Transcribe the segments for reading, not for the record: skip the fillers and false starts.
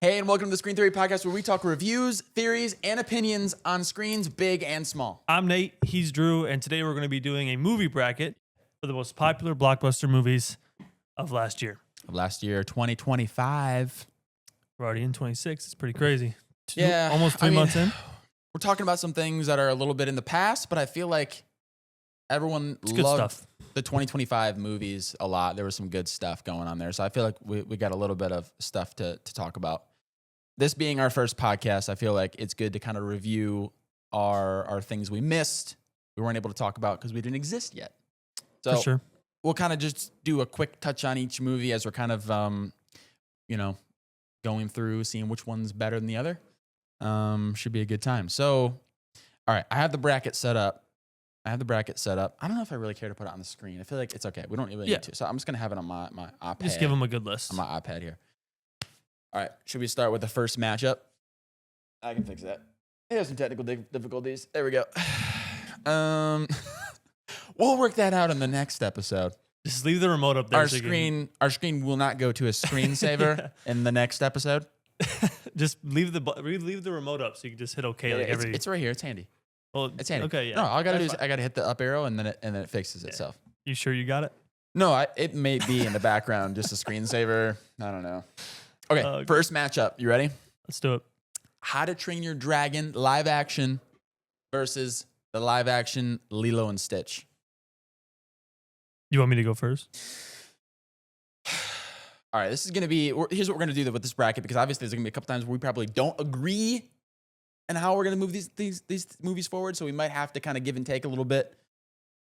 Hey, and welcome to the Screen Theory Podcast, where we talk reviews, theories, and opinions on screens big and small. I'm Nate, he's Drew, and today we're going to be doing a movie bracket for the most popular blockbuster movies of last year. 2025. We're already in 26. It's pretty crazy. Yeah. Almost 3 months in. We're talking about some things that are a little bit in the past, but I feel like everyone It's good loved stuff. the 2025 movies a lot. There was some good stuff going on there. So I feel like we got a little bit of stuff to talk about. This being our first podcast, I feel like it's good to kind of review our things we missed, we weren't able to talk about because we didn't exist yet. So For sure. we'll kind of just do a quick touch on each movie as we're kind of, going through, seeing which one's better than the other. Should be a good time. So, all right, I have the bracket set up. I don't know if I really care to put it on the screen. I feel like it's okay. We don't really need to. So I'm just going to have it on my iPad. Just give them a good list. On my iPad here. All right, should we start with the first matchup? I can fix that. It has some technical difficulties. There we go. We'll work that out in the next episode. Just leave the remote up there. Our screen will not go to a screensaver in the next episode. Just leave the remote up so you can just hit OK. It's right here. It's handy. Well, it's handy. Okay, yeah. No, all I gotta do is I gotta hit the up arrow and then it fixes itself. You sure you got it? No, it may be in the background, just a screensaver. I don't know. Okay, first matchup. You ready? Let's do it. How to Train Your Dragon live action versus the live action Lilo and Stitch. You want me to go first? All right, this is going to be, here's what we're going to do with this bracket, because obviously there's going to be a couple times where we probably don't agree on how we're going to move these movies forward, so we might have to kind of give and take a little bit.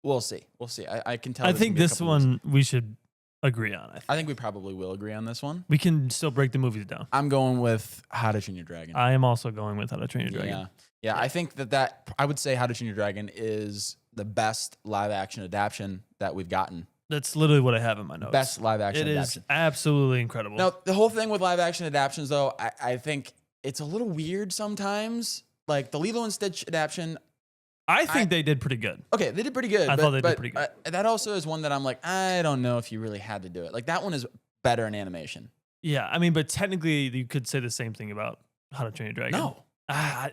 We'll see. I can tell. I think this one we should agree on. I think we probably will agree on this one. We can still break the movies down. I'm going with How to Train Your Dragon. I am also going with How to Train Your Dragon. Yeah. I think that I would say How to Train Your Dragon is the best live action adaptation that we've gotten. That's literally what I have in my notes. Best live action adaptation. It is absolutely incredible. Now, the whole thing with live action adaptations, though, I think it's a little weird sometimes. Like the Lilo and Stitch adaptation, I think they did pretty good. Okay, they did pretty good. I thought they did pretty good. That also is one that I'm like, I don't know if you really had to do it. Like that one is better in animation. Yeah, I mean, but technically you could say the same thing about How to Train Your Dragon. No. I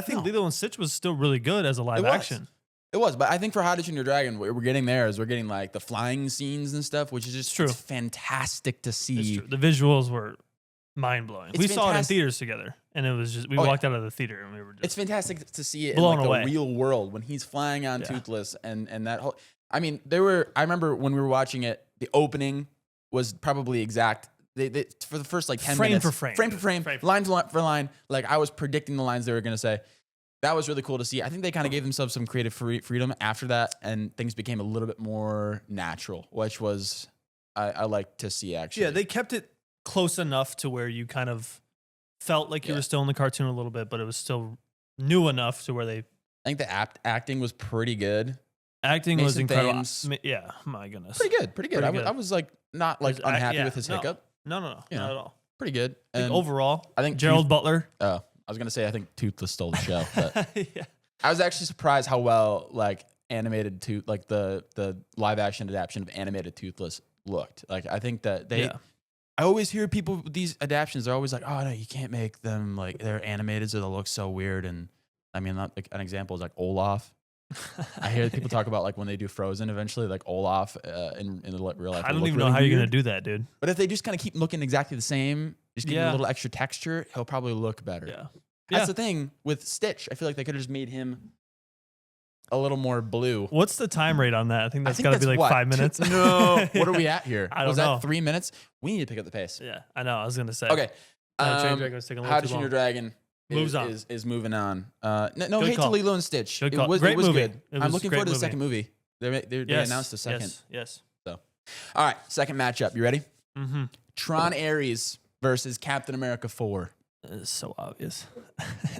think Lilo and Stitch was still really good as a live action. It was, but I think for How to Train Your Dragon, what we're getting there is we're getting like the flying scenes and stuff, which is just it's fantastic to see. It's true. The visuals were mind-blowing. We saw it in theaters together, and it was just, we walked out of the theater and we were just It's fantastic to see it blown in away. The real world when he's flying on Toothless and that whole, I mean, I remember when we were watching it, the opening was probably exact. They for the first like 10 minutes. Frame for frame, line for line. Like I was predicting the lines they were going to say. That was really cool to see. I think they kind of gave themselves some creative freedom after that, and things became a little bit more natural, which was I like to see actually. Yeah, they kept it close enough to where you kind of felt like you were still in the cartoon a little bit, but it was still new enough to where they. I think the acting was pretty good. Acting was incredible. Yeah, my goodness. Pretty good. I was like not like unhappy with his hiccup. No, not at all. Pretty good. And overall, I think Gerald Butler. Oh, I was gonna say I think Toothless stole the show, but I was actually surprised how well like animated the live action adaptation of animated Toothless looked. Like I think that I always hear people with these adaptations. They're always like, "Oh no, you can't make them like they're animated, so they'll look so weird." And I mean, like, an example is like Olaf. I hear people talk about like when they do Frozen eventually, like Olaf in real life. I don't even know how you're gonna do that, dude. But if they just kind of keep looking exactly the same, just give him a little extra texture, he'll probably look better. Yeah. That's the thing with Stitch. I feel like they could have just made him a little more blue. What's the time rate on that? I think that's got to be like 5 minutes. No. What are we at here? I don't know. Was that 3 minutes? We need to pick up the pace. Yeah, I know. I was going to say. Okay. How to Train Your Dragon moves on. Is moving on. No hate to Lilo and Stitch. Good call. It was good. I'm looking forward to the second movie. They announced the second. Yes. So, all right. Second matchup. You ready? Mm-hmm. Tron Ares versus Captain America 4. It's so obvious.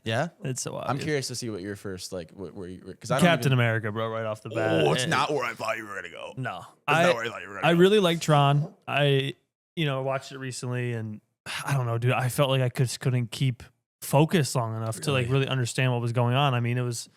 Yeah? It's so obvious. I'm curious to see what your first, like, where you were. Captain America, bro, right off the bat. Oh, it's not where I thought you were going to go. No. Not where I thought you were going to go. I go. really like Tron. I watched it recently, and I don't know, dude. I felt like I couldn't keep focus long enough to like really understand what was going on. I mean, it was,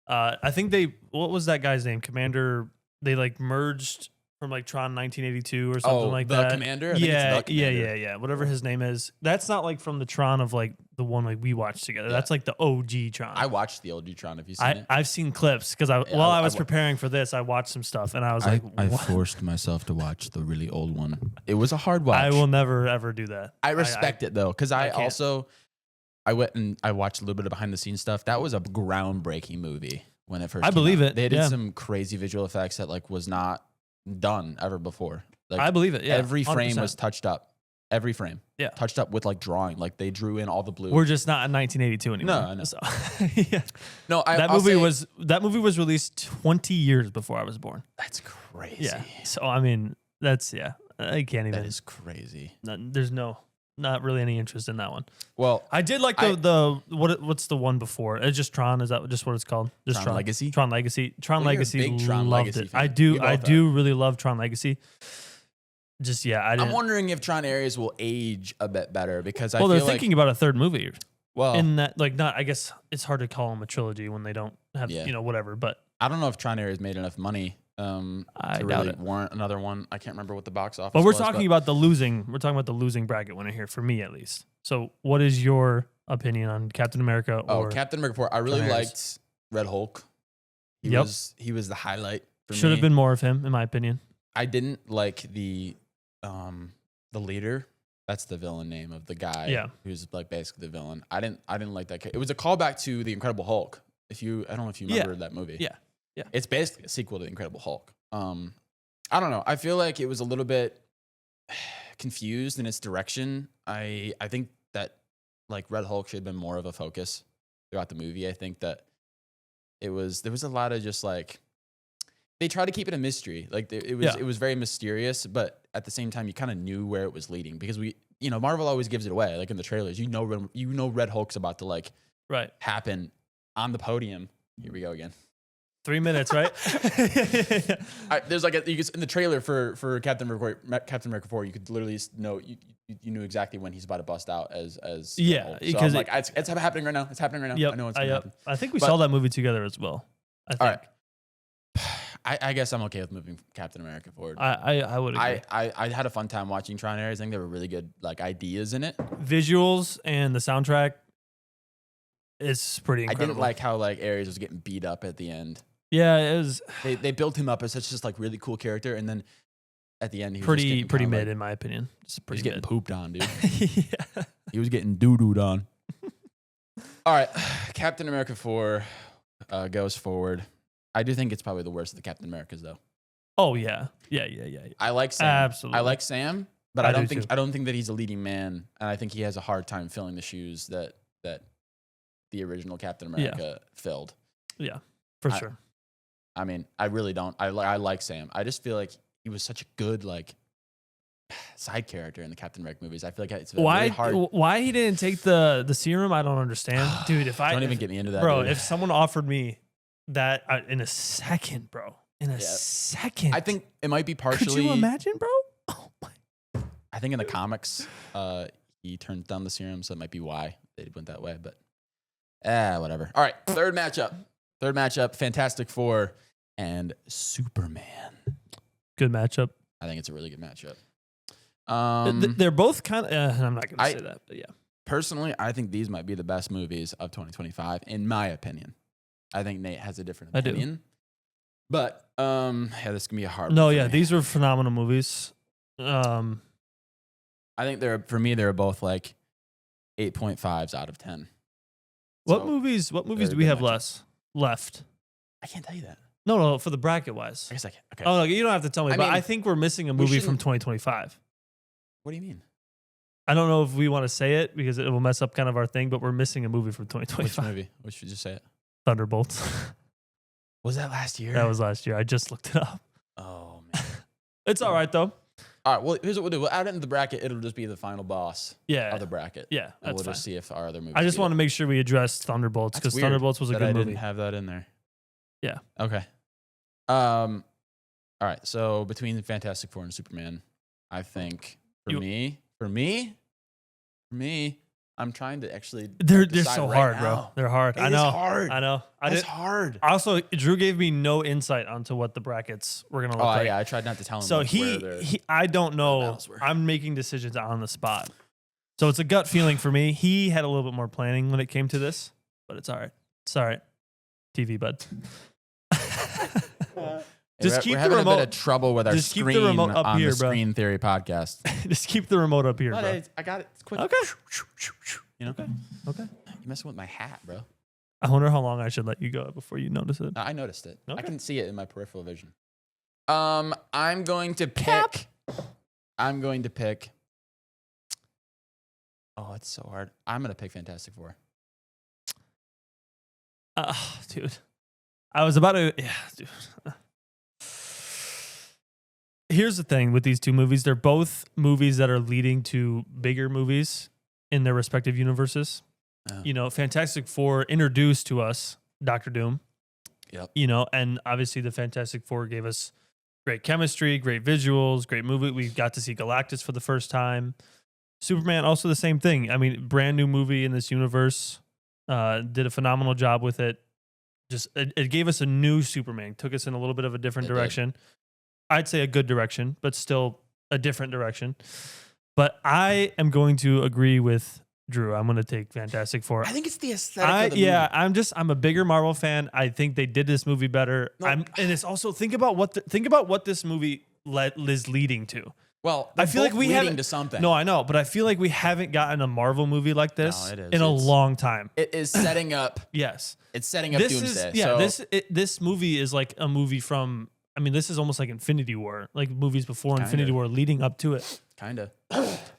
I think what was that guy's name? Commander, they like merged from like Tron 1982 or something like the that. Commander? Yeah. Whatever his name is. That's not like from the Tron of like the one like we watched together. Yeah. That's like the OG Tron. I watched the OG Tron. Have you seen it? I've seen clips because while I was preparing for this, I watched some stuff and I was like, I forced myself to watch the really old one. It was a hard watch. I will never ever do that. I respect it though, because I went and I watched a little bit of behind the scenes stuff. That was a groundbreaking movie when it first came believe out. it. They did some crazy visual effects that like was not done ever before. Like I believe it. Yeah. Every frame 100%. was touched up. Every frame. Yeah. Touched up with like drawing. Like they drew in all the blue. We're just not in 1982 anymore. No, I know. So, yeah. No, that movie was released 20 years before I was born. That's crazy. Yeah. So I mean, that's I can't even. That is crazy. There's not really any interest in that one. Well, I did like what's the one before? It's just Tron. Is that just what it's called? Just Tron Legacy? Tron Legacy. Tron Well, you're a Legacy. big Tron loved Legacy it. fan. I do really love Tron Legacy. Just I'm wondering if Tron Ares will age a bit better because I feel they're thinking about a third movie. Well, in that I guess it's hard to call them a trilogy when they don't have whatever. But I don't know if Tron Ares made enough money to really warrant another one. I can't remember what the box office. But we're talking about the losing. We're talking about the losing bracket winner here for me at least. So what is your opinion on Captain America? Captain America 4. I really liked Red Hulk. He was the highlight. Should have been more of him, in my opinion. I didn't like the leader. That's the villain name of the guy who's like basically the villain. I didn't like that. It was a callback to the Incredible Hulk. I don't know if you remember that movie. Yeah. It's basically a sequel to the Incredible Hulk. I don't know. I feel like it was a little bit confused in its direction. I think that like Red Hulk should have been more of a focus throughout the movie. I think that there was a lot of just like they tried to keep it a mystery. Like it was very mysterious, but at the same time you kind of knew where it was leading because Marvel always gives it away. Like in the trailers, Red Hulk's about to like happen on the podium. Here we go again. 3 minutes, right? There's like in the trailer for Captain America 4, you could literally know you knew exactly when he's about to bust out as Hulk. So because I'm like it's happening right now. It's happening right now. Yep, I know it's gonna happen. I think we saw that movie together as well. I think. All right. I guess I'm okay with moving Captain America forward. I would agree. I had a fun time watching Tron Ares. I think there were really good like ideas in it. Visuals and the soundtrack is pretty incredible. I didn't like how like Ares was getting beat up at the end. Yeah, it was. They built him up as such just like really cool character, and then at the end he was pretty mid in my opinion. He's getting pooped on, dude. Yeah. He was getting doo-dooed on. All right, Captain America 4 goes forward. I do think it's probably the worst of the Captain Americas, though. Oh yeah. I like Sam. Absolutely, I like Sam, but I don't think that he's a leading man, and I think he has a hard time filling the shoes that the original Captain America filled. Yeah, for sure. I mean, I really don't. I like Sam. I just feel like he was such a good like side character in the Captain America movies. I feel like it's really hard. Why he didn't take the serum, I don't understand, dude. Don't even get me into that, bro. dude. If someone offered me that in a second, bro, second, I think it might be partially. Could you imagine, bro? Oh my. I think in the comics, he turned down the serum, so it might be why they went that way. But whatever. All right, third matchup: Fantastic Four and Superman. Good matchup. I think it's a really good matchup. They're both kind of. I'm not going to say that, but yeah. Personally, I think these might be the best movies of 2025, in my opinion. I think Nate has a different opinion. I do. But this can be a hard one. No, yeah, these were phenomenal movies. I think they're both like 8.5s out of 10. What movies do we have left? I can't tell you that. No, for the bracket wise. I guess I can. Okay. Oh, no, you don't have to tell me, but I think we're missing a movie from 2025. What do you mean? I don't know if we want to say it because it will mess up kind of our thing, but we're missing a movie from 2025. Which movie? Which should you just say it? Thunderbolts. Was that last year? That was last year. I just looked it up. Oh, man. It's all right, though. All right, well, here's what we'll do. We'll add it into the bracket. It'll just be the final boss of the bracket. Yeah, and we'll just see if our other movies. I just want to make sure we address Thunderbolts because Thunderbolts was a good movie. I didn't have that in there. Yeah. Okay. All right, so between Fantastic Four and Superman, I think for me, I'm trying to actually. They're so hard, bro. They're hard. I know. Hard. I know. It's hard. Also, Drew gave me no insight onto what the brackets were gonna look like. Oh yeah, I tried not to tell him. So I don't know. I'm making decisions on the spot. So it's a gut feeling for me. He had a little bit more planning when it came to this, but it's all right. It's all right. TV, bud. Just keep the remote. We're having a bit of trouble with our screen keep the remote up on here, the Screen Theory podcast. Just keep the remote up here, bro. I got it. It's quick. Okay. You know? Okay. You're messing with my hat, bro. I wonder how long I should let you go before you notice it. I noticed it. Okay. I can see it in my peripheral vision. I'm going to pick. Oh, it's so hard. I'm going to pick Fantastic Four. Dude. I was about to... Yeah, dude. Here's the thing with these two movies. They're both movies that are leading to bigger movies in their respective universes. You know, Fantastic Four introduced to us Doctor Doom. Yep. You know, and obviously the Fantastic Four gave us great chemistry, great visuals, great movie. We got to see Galactus for the first time. Superman, also the same thing. I mean, brand new movie in this universe. Did a phenomenal job with it. Just it gave us a new Superman. Took us in a little bit of a different direction. I'd say a good direction, but still a different direction. But I am going to agree with Drew. I'm going to take Fantastic Four. I think it's the aesthetic of the movie. I'm a bigger Marvel fan. I think they did this movie better. And it's also think about what this movie is leading to. Well, I feel like we haven't to something. No, I know, but I feel like we haven't gotten a Marvel movie like this in a long time. It is setting up. Yes, it's setting up Doomsday. This movie is like a movie from. I mean, this is almost like Infinity War, like movies before Infinity War, leading up to it. Kind of.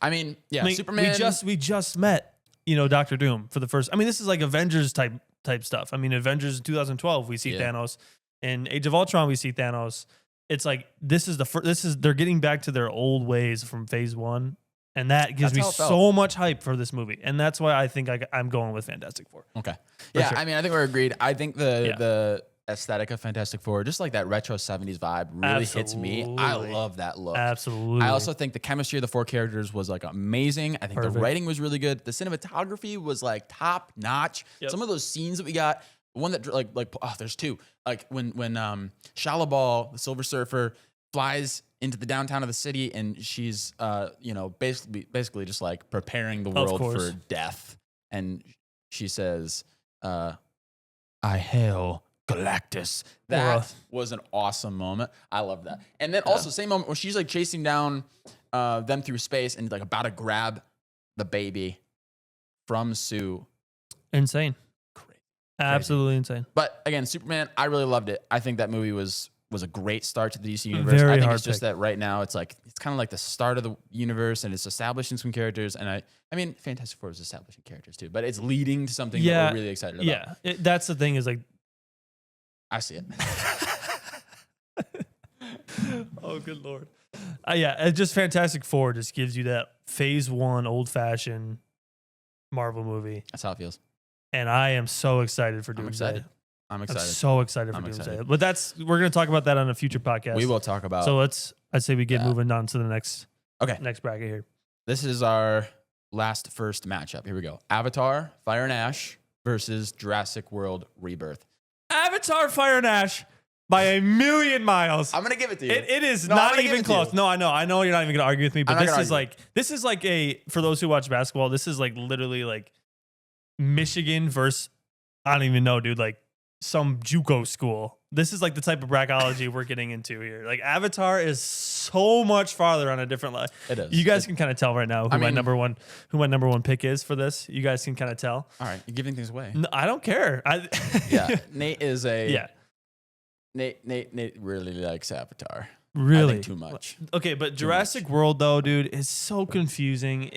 I mean, Superman. We just met, Doctor Doom for the first. I mean, this is like Avengers type stuff. I mean, Avengers in 2012, we see Thanos. In Age of Ultron, we see Thanos. It's like they're getting back to their old ways from Phase 1, and that gives me so much hype for this movie, and that's why I think I'm going with Fantastic Four. Okay. Yeah, sure. I mean, I think we're agreed. I think the aesthetic of Fantastic Four, just like that retro 70s vibe, really hits me. I love that look. Absolutely. I also think the chemistry of the four characters was like amazing. I think the writing was really good. The cinematography was like top notch. Yep. Some of those scenes that we got, one that there's two. Like when Shala Ball, the Silver Surfer, flies into the downtown of the city, and she's basically just like preparing the world for death, and she says, "I hail Galactus." That was an awesome moment. I love that. And then also same moment when she's like chasing down them through space and like about to grab the baby from Sue. Insane. Crazy. Absolutely insane. But again, Superman, I really loved it. I think that movie was a great start to the DC universe. I think it's just that right now it's kind of like the start of the universe, and it's establishing some characters. And I mean, Fantastic Four is establishing characters too, but it's leading to something that we're really excited about. Yeah, that's the thing is like, I see it. Oh, good Lord. Just Fantastic Four just gives you that Phase 1 old-fashioned Marvel movie. That's how it feels. And I am so excited for Doomsday. I'm excited. I'm so excited for Doomsday. But we're going to talk about that on a future podcast. We will talk about. So I'd say we get moving on to the next bracket here. This is our first matchup. Here we go. Avatar, Fire and Ash versus Jurassic World Rebirth. Avatar, Fire and Ash by a million miles. I'm going to give it to you. It is not even close. No, I know you're not even going to argue with me, but this is like for those who watch basketball, this is like literally like Michigan versus, I don't even know, dude, like some JUCO school. This is like the type of brackology we're getting into here. Like Avatar is so much farther on a different level. It is. You guys can kind of tell right now who my number one pick is for this. You guys can kind of tell. All right, you're giving things away. No, I don't care. Nate is Nate really likes Avatar. Really? I think too much. Okay, but Jurassic World though, dude, is so confusing.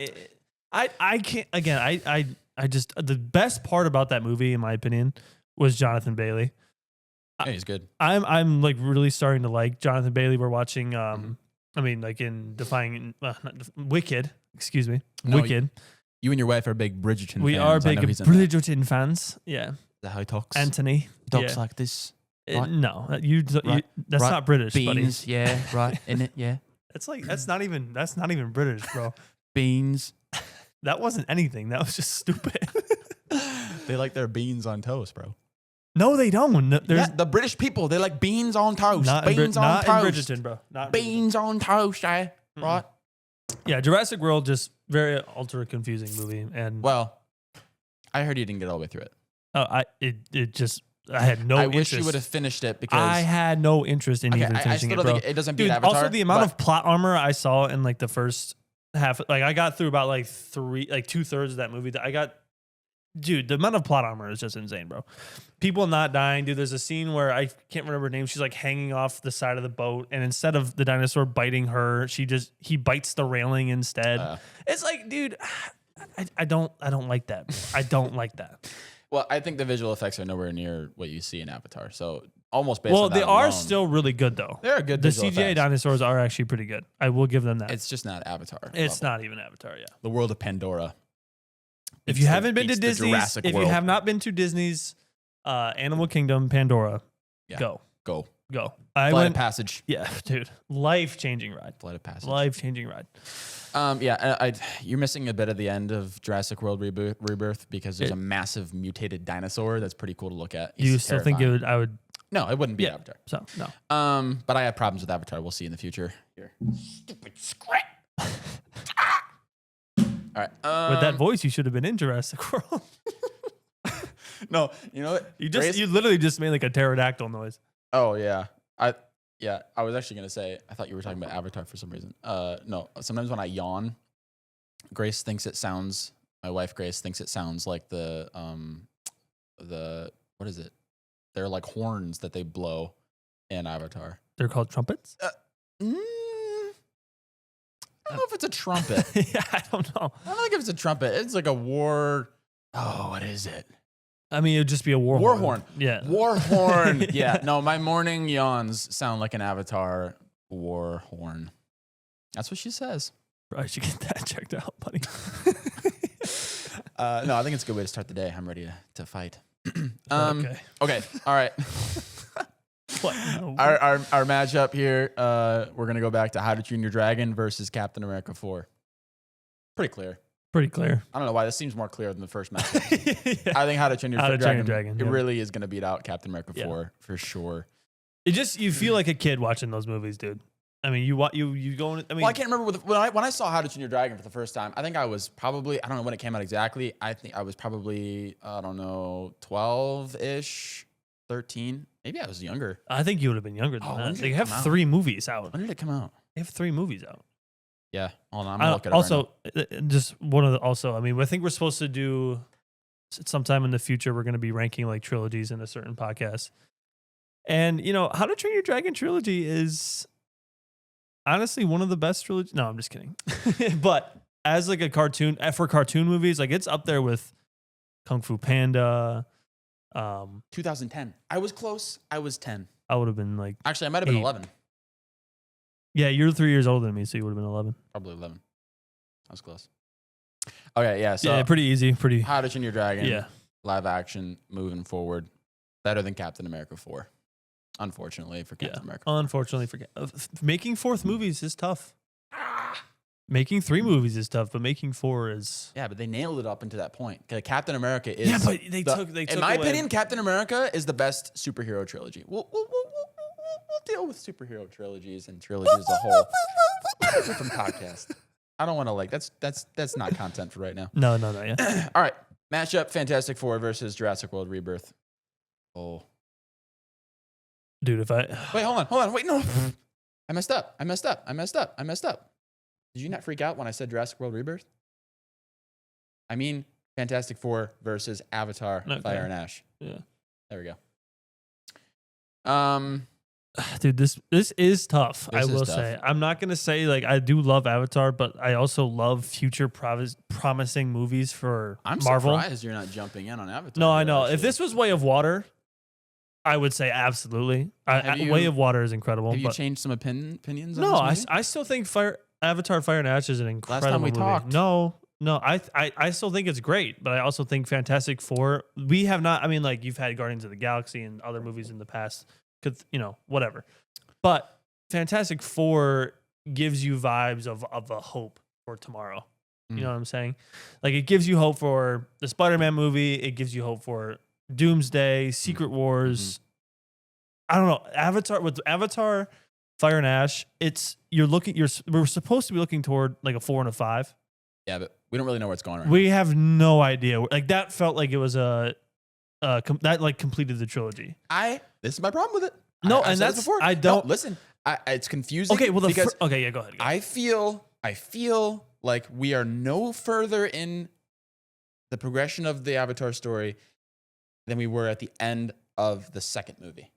I can't. Again, I just the best part about that movie, in my opinion, was Jonathan Bailey. Yeah, he's good. I'm like really starting to like Jonathan Bailey. We're watching. I mean, like in Wicked. Excuse me, Wicked. You and your wife are big Bridgerton. We are big Bridgerton fans. Yeah. Is that how he talks? Anthony. He talks like this. Right? No, that's not British. Beans, buddy. yeah, right in it, yeah. That's not even British, bro. Beans. That wasn't anything. That was just stupid. They like their beans on toast, bro. No, they don't. The British people, they like beans on toast. Beans on not toast. in Bridgerton, bro. Not beans on toast, right? Yeah, Jurassic World, just very ultra confusing movie. And well, I heard you didn't get all the way through it. I had no interest. I wish you would have finished it because I had no interest in even finishing it, bro. Think it doesn't beat Avatar. Also, the amount of plot armor I saw in like the first half, like I got through about like 2/3 of that movie. Dude, the amount of plot armor is just insane, bro. People not dying, dude. There's a scene where I can't remember her name. She's like hanging off the side of the boat, and instead of the dinosaur biting her, he bites the railing instead. It's like, dude, I don't like that. Bro. I don't like that. Well, I think the visual effects are nowhere near what you see in Avatar. So almost based on that they are alone, still really good though. They're good. The visual CGI effects. Dinosaurs are actually pretty good. I will give them that. It's just not Avatar. It's not even Avatar. Yeah. The world of Pandora. If you haven't been to Disney's, if you have not been to Disney's Animal Kingdom, Pandora, go. Flight of Passage. Yeah, dude, life-changing ride. Flight of Passage. Life-changing ride. You're missing a bit of the end of Jurassic World Rebirth because there's a massive mutated dinosaur that's pretty cool to look at. You still think I would? No, it wouldn't be Avatar. So no. But I have problems with Avatar. We'll see in the future. Here, stupid script. All right. With that voice, you should have been in Jurassic World. No, you know what? You literally just made like a pterodactyl noise. Oh yeah. I was actually gonna say I thought you were talking about Avatar for some reason. No. Sometimes when I yawn, my wife Grace thinks it sounds like the what is it? They're like horns that they blow in Avatar. They're called trumpets? I don't know if it's a trumpet. Yeah, I don't know. I don't think if it's a trumpet. It's like a war. Oh, what is it? I mean, it would just be a war horn. Yeah. War horn. Yeah. No, my morning yawns sound like an Avatar war horn. That's what she says. Probably should get that checked out, buddy. No, I think it's a good way to start the day. I'm ready to fight. Okay. All right. What? No. Our matchup here, we're going to go back to How to Train Your Dragon versus Captain America 4. Pretty clear. I don't know why this seems more clear than the first matchup. Yeah. I think How to Train Your Dragon, it really is going to beat out Captain America 4 for sure. You feel like a kid watching those movies, dude. I mean, you go in, well, I can't remember when I saw How to Train Your Dragon for the first time. I think I was probably, I don't know when it came out exactly. I think I was probably, 12-ish, 13. Maybe I was younger. I think you would have been younger than that. They have 3 movies out. When did it come out? They have 3 movies out. Yeah. Hold on. I'm going to look at it also, right now. just one of the, also, I mean, I think we're supposed to do sometime in the future, we're going to be ranking like trilogies in a certain podcast. And, How to Train Your Dragon trilogy is honestly one of the best trilogies. No, I'm just kidding. But as like a cartoon, for cartoon movies, like it's up there with Kung Fu Panda. 2010. I was close. I was 10. I would have been like, actually, I might have been 11. Yeah, you're 3 years older than me, so you would have been 11. Probably 11. I was close. Okay, yeah. So yeah, pretty easy. How to Train Your Dragon. Yeah. Live action, moving forward. Better than Captain America 4. Unfortunately for Captain America 4. Unfortunately for making 4th movies is tough. Making 3 movies is tough, but making 4 is... Yeah, but they nailed it up into that point. Captain America is... Yeah, but they took in my opinion, Captain America is the best superhero trilogy. We'll deal with superhero trilogies and trilogies as a whole. Different podcast. I don't want to that's not content for right now. No, yeah. All right. Matchup, Fantastic Four versus Jurassic World Rebirth. Oh. Dude, if I... Wait, hold on. Wait, no. I messed up. Did you not freak out when I said Jurassic World Rebirth? I mean Fantastic Four versus Avatar, Fire and Ash. Yeah. There we go. Dude, this is tough. I will say. I'm not gonna say like I do love Avatar, but I also love future promising movies for Marvel. I'm surprised you're not jumping in on Avatar. No, I know. If this was Way of Water, I would say absolutely. Way of Water is incredible. Have you changed some opinions? No, on this movie? I still think Avatar: Fire and Ash is an incredible Last time we movie. talked. No, I still think it's great, but I also think Fantastic Four. We have not. I mean, like you've had Guardians of the Galaxy and other movies in the past. Whatever. But Fantastic Four gives you vibes of a hope for tomorrow. You know what I'm saying? Like, it gives you hope for the Spider-Man movie. It gives you hope for Doomsday, Secret Wars. I don't know. Avatar, Fire and Ash. We're supposed to be looking toward like a 4 and a 5. Yeah, but we don't really know where it's going right We have no idea. Like, that felt like it was that like completed the trilogy. This is my problem with it. No, I've and said it that's before. I don't listen. It's confusing. Okay, well, because okay, yeah, go ahead. I feel like we are no further in the progression of the Avatar story than we were at the end of the second movie.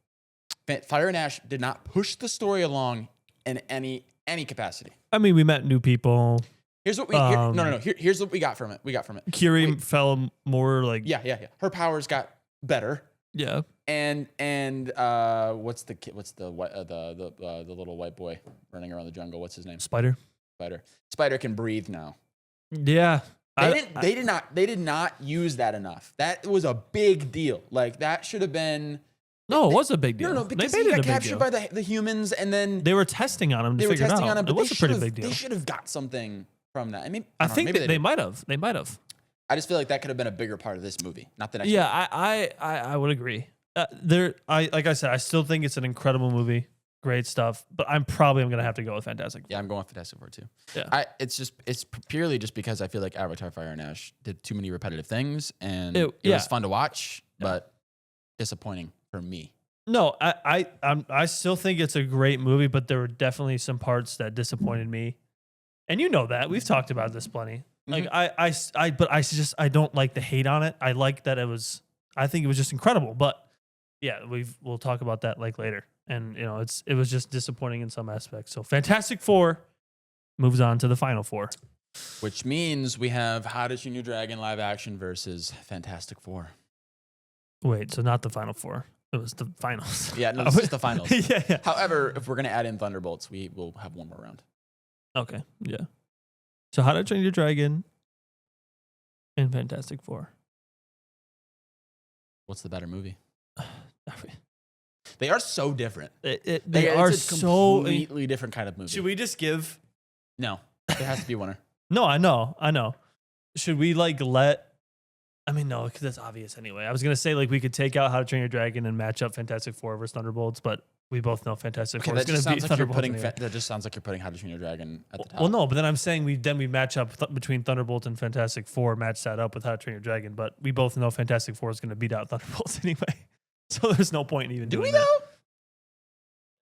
Fire and Ash did not push the story along in any capacity. I mean, we met new people. Here's what we here's what we got from it. Kiri fell more like yeah. Her powers got better. Yeah. And what's the little white boy running around the jungle? What's his name? Spider. Spider can breathe now. Yeah. They did not use that enough. That was a big deal. Like, that should have been. No, it was a big deal. No, because he got captured by the humans, and then they were testing on him to figure it out. But it was a pretty big deal. They should have got something from that. I mean, I think they might have. They might have. I just feel like that could have been a bigger part of this movie, not the next. Yeah, I would agree. Like I said, I still think it's an incredible movie. Great stuff, but I'm gonna have to go with Fantastic Four. Yeah, I'm going with Fantastic Four too. Yeah, it's purely just because I feel like Avatar: Fire and Ash did too many repetitive things, and it was fun to watch, but disappointing for me. No, I still think it's a great movie, but there were definitely some parts that disappointed me, and you know that we've talked about this plenty. Like I don't like the hate on it. I like that I think it was just incredible, but yeah, we'll talk about that like later. And it was just disappointing in some aspects. So Fantastic Four moves on to the final four, which means we have How to Train Your Dragon live action versus Fantastic Four. Wait, so not the final four. It was the finals. Yeah, no, it's just the finals. Yeah. However, if we're going to add in Thunderbolts, we will have one more round. Okay, yeah. So How to Train Your Dragon and Fantastic Four. What's the better movie? They are so different. They are so completely different kind of movie. Should we just give? No, there has to be a winner. No, I know. Should we I mean, no, because that's obvious anyway. I was gonna say we could take out How to Train Your Dragon and match up Fantastic Four versus Thunderbolts, but we both know Fantastic Four is going to beat Thunderbolts. That just sounds like you're putting How to Train Your Dragon at the top. Well, no, but then I'm saying we match up between Thunderbolts and Fantastic Four, match that up with How to Train Your Dragon, but we both know Fantastic Four is going to beat out Thunderbolts anyway. So there's no point in even doing that. Do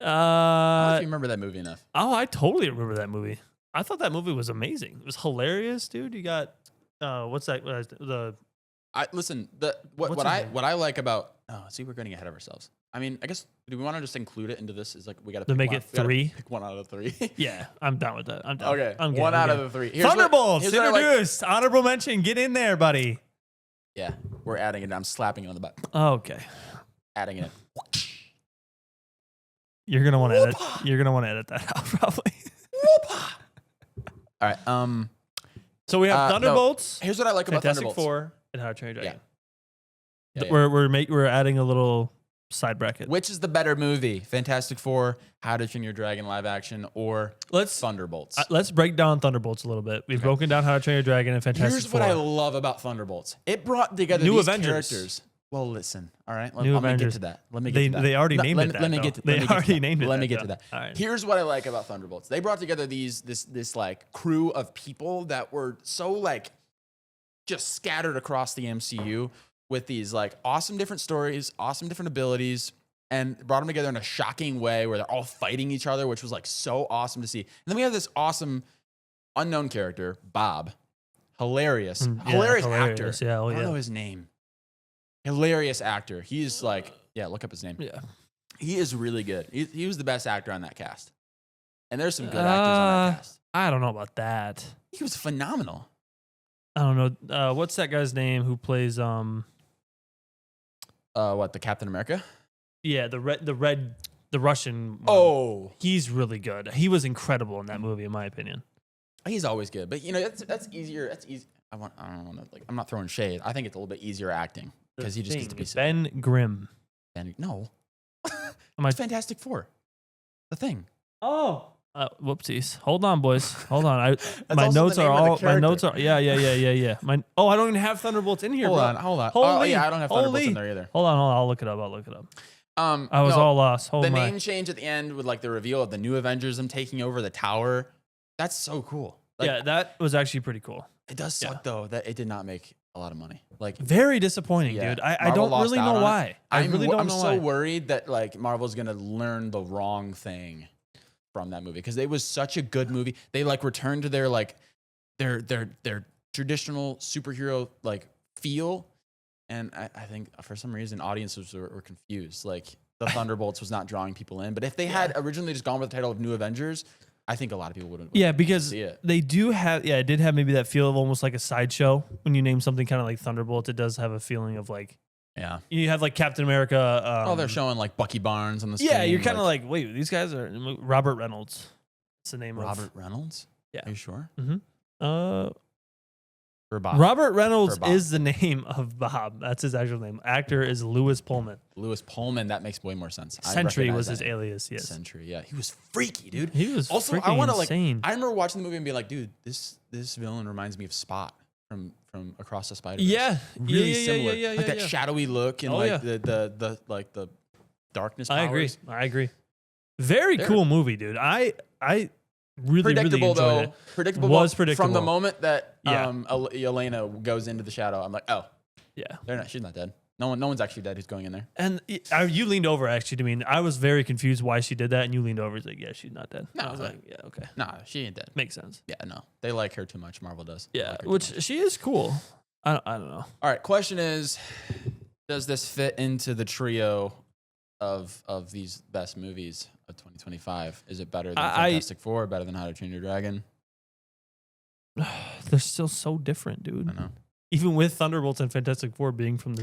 we though? I don't know if you remember that movie enough. Oh, I totally remember that movie. I thought that movie was amazing. It was hilarious, dude. You got what's that? What I like about we're getting ahead of ourselves. I mean, I guess do we want to just include it into this? Is we got to make it 3. Pick one out of 3. Yeah, I'm down with that. I'm down. Okay, I'm one out of the 3. Thunderbolts introduced. Honorable mention. Get in there, buddy. Yeah, we're adding it. I'm slapping it on the butt. Okay, adding it. You're gonna want to edit. You're gonna want to edit that out probably. All right. So we have Thunderbolts. Here's what I like about Thunderbolts. Fantastic Four and How to Train Your Dragon. Yeah. We're adding a little side bracket. Which is the better movie? Fantastic Four, How to Train Your Dragon live action, or Thunderbolts? Let's break down Thunderbolts a little bit. We've broken down How to Train Your Dragon and Fantastic Four. Here's what I love about Thunderbolts. It brought together New these Avengers. characters. Well, listen. All right. Let me get to that. They already named it that. Let me get to that. All right. Here's what I like about Thunderbolts. They brought together this crew of people that were so just scattered across the MCU with these awesome different stories, awesome different abilities, and brought them together in a shocking way where they're all fighting each other, which was so awesome to see. And then we have this awesome unknown character, Bob. Hilarious actor. Yeah, I don't know his name. Hilarious actor. He's look up his name. Yeah. He is really good. He was the best actor on that cast. And there's some good actors on that cast. I don't know about that. He was phenomenal. I don't know. What's that guy's name who plays the Captain America? Yeah, the Russian one. Oh. He's really good. He was incredible in that movie, in my opinion. He's always good. But that's easier. That's easy. I'm not throwing shade. I think it's a little bit easier acting. Because he just gets to be Ben Grimm. No. It's Fantastic Four. The Thing. Oh. Whoopsies. Hold on, boys. Hold on. My also notes the are name of the all. My notes character. are. Yeah. I don't even have Thunderbolts in here. Hold bro. on. Oh, Holy, yeah, I don't have Thunderbolts holy. in there either. Hold on. I'll look it up. I was No, all lost. the name change at the end with like the reveal of the new Avengers, them taking over the tower. That's so cool. Like, yeah, that was actually pretty cool. It does suck though that it did not make a lot of money. Like Very disappointing, dude. I don't really know why. I really don't know why. I'm so worried that like Marvel's gonna learn the wrong thing from that movie because it was such a good movie. They like returned to their like their traditional superhero like feel, and I think for some reason audiences were confused. Like the Thunderbolts was not drawing people in. But if they had originally just gone with the title of New Avengers, I think a lot of people wouldn't. Yeah, because see it. They do have. Yeah, it did have maybe that feel of almost like a sideshow when you name something kind of like Thunderbolts. It does have a feeling of like. Yeah. You have like Captain America. They're showing like Bucky Barnes on the screen. Yeah, you're kind of like, wait, these guys are Robert Reynolds. That's the name Robert Reynolds? Yeah. Are you sure? Mm-hmm. For Bob. Robert Reynolds is the name of Bob. That's his actual name. Actor is Lewis Pullman. Lewis Pullman, that makes way more sense. Sentry was his alias, yes. Sentry, yeah. He was freaky, dude. He was also, freaking insane. I remember watching the movie and being like, dude, this villain reminds me of Spot from Across the Spider-Verse. Yeah. Really similar. Yeah, like that shadowy look and the darkness powers. I agree. Very cool movie, dude. I really enjoyed it. Predictable from the moment that Elena goes into the shadow. I'm like, oh, yeah, she's not dead. No one's actually dead who's going in there. And you leaned over actually to me. I was very confused why she did that, and you leaned over and was like, yeah, she's not dead. No, I was like, yeah, okay. Nah, she ain't dead. Makes sense. Yeah, no. They like her too much. Marvel does. Yeah, which she is cool. I don't know. All right, question is, does this fit into the trio of these best movies of 2025? Is it better than Fantastic Four? Better than How to Train Your Dragon? They're still so different, dude. I know. Even with Thunderbolts and Fantastic Four being from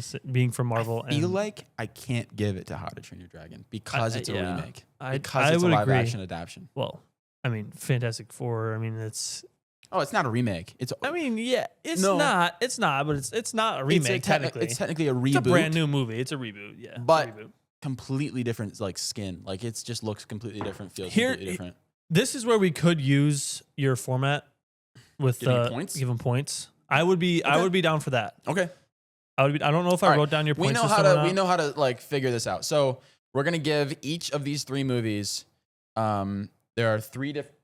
Marvel, I feel like I can't give it to How to Train Your Dragon because it's a remake. Because I it's a would live agree. action adaptation. Well, I mean, Fantastic Four. I mean, it's. Oh, it's not a remake. It's not. It's not. But it's not a remake. Technically, it's technically a reboot. It's a brand new movie. It's a reboot. Yeah, but completely different, like skin. Like it just looks completely different. Feels completely different. This is where we could use your format with points. Give them points. I would be down for that. Okay. I don't know if I wrote down your points. We know how to like figure this out. So we're gonna give each of these three movies. There are three different.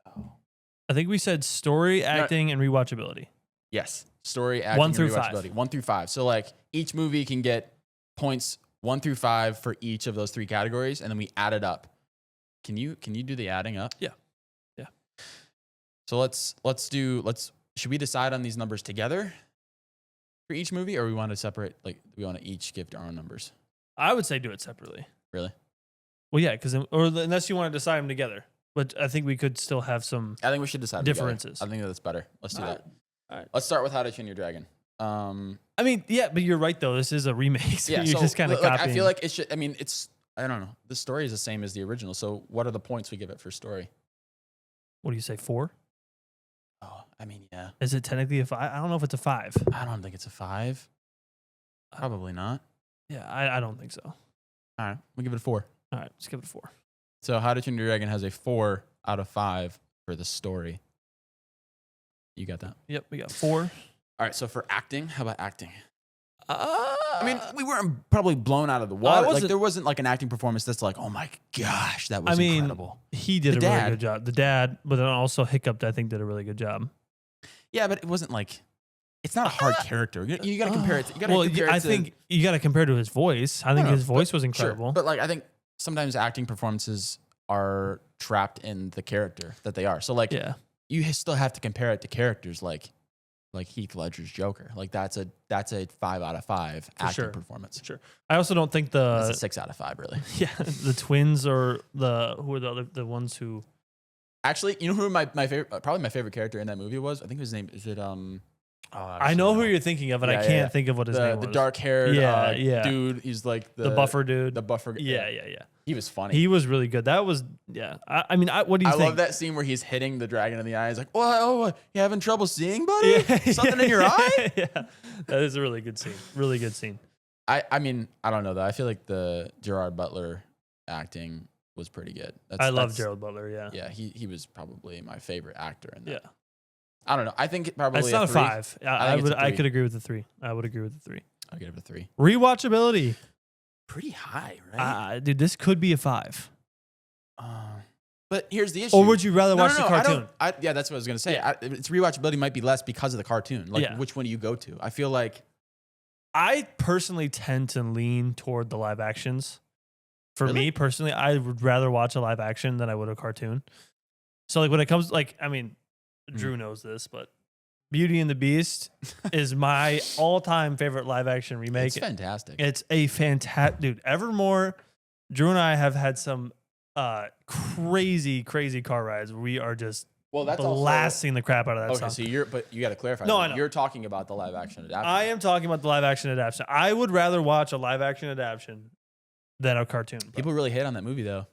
I think we said story, acting, and rewatchability. Yes, story, acting, 1 through and rewatchability. 5. 1 through 5. So like each movie can get points 1 through 5 for each of those three categories, and then we add it up. Can you do the adding up? Yeah. So should we decide on these numbers together for each movie, or we want to separate? Like we want to each give our own numbers? I would say do it separately. Really? Well, yeah, unless you want to decide them together. But I think we could still have some. I think we should decide differences. Together. I think that's better. Let's do that. All right. Let's start with How to Train Your Dragon. I mean, yeah, but you're right though. This is a remake. So you're just kind of copying. I feel like it should. I mean, I don't know. The story is the same as the original. So what are the points we give it for story? What do you say? 4? Oh, I mean, yeah. Is it technically a 5? I don't know if it's a 5. I don't think it's a 5. Probably not. Yeah, I don't think so. All right, we'll give it a 4. All right, let's give it a 4. So How to Train Your Dragon has a 4 out of 5 for the story. You got that? Yep, we got 4. All right, so for acting, how about acting? I mean, we weren't probably blown out of the water. Like there wasn't like an acting performance that's like, oh my gosh, that was incredible. He did a really good job. The dad, but then also Hiccuped, I think, did a really good job. Yeah, but it wasn't like, it's not a hard character. You got to compare it. I think you got to compare to his voice. I think his voice was incredible. Sure. But like, I think sometimes acting performances are trapped in the character that they are. So like, you still have to compare it to characters like Heath Ledger's Joker. Like that's a 5 out of 5 acting performance. Sure. I also don't think that's a 6 out of 5 really. Yeah. The twins or who are the ones who actually, you know who my favorite, probably my favorite character in that movie was? I think his name, is it, I know who you're thinking of, and I can't think of what his name was. The dark-haired dude. He's like the buffer dude. The buffer. Yeah. He was funny. He was really good. That was, I mean, what do you think? I love that scene where he's hitting the dragon in the eye. He's like, what? You having trouble seeing, buddy? Something in your eye? Yeah. That is a really good scene. Really good scene. I mean, I don't know, though. I feel like the Gerard Butler acting was pretty good. I love Gerald Butler. Yeah. Yeah, he was probably my favorite actor in that. Yeah. I don't know. I think probably it's not a 5. I could agree with the 3. I would agree with the 3. I'll give it a 3. Rewatchability. Pretty high, right? Dude, this could be a 5. But here's the issue. Or would you rather watch the cartoon? Yeah, that's what I was going to say. Yeah. Its rewatchability might be less because of the cartoon. Like, which one do you go to? I feel like... I personally tend to lean toward the live actions. For me, personally, I would rather watch a live action than I would a cartoon. So, like, when it comes... Like, I mean, Drew knows this, but Beauty and the Beast is my all-time favorite live action remake. It's fantastic. It's a fantastic... Dude, Evermore... Drew and I have had some... crazy car rides where we are just blasting the crap out of that song. So you got to clarify. No, I know. You're talking about the live action adaptation. I am talking about the live action adaptation. I would rather watch a live action adaptation than a cartoon. People really hate on that movie though.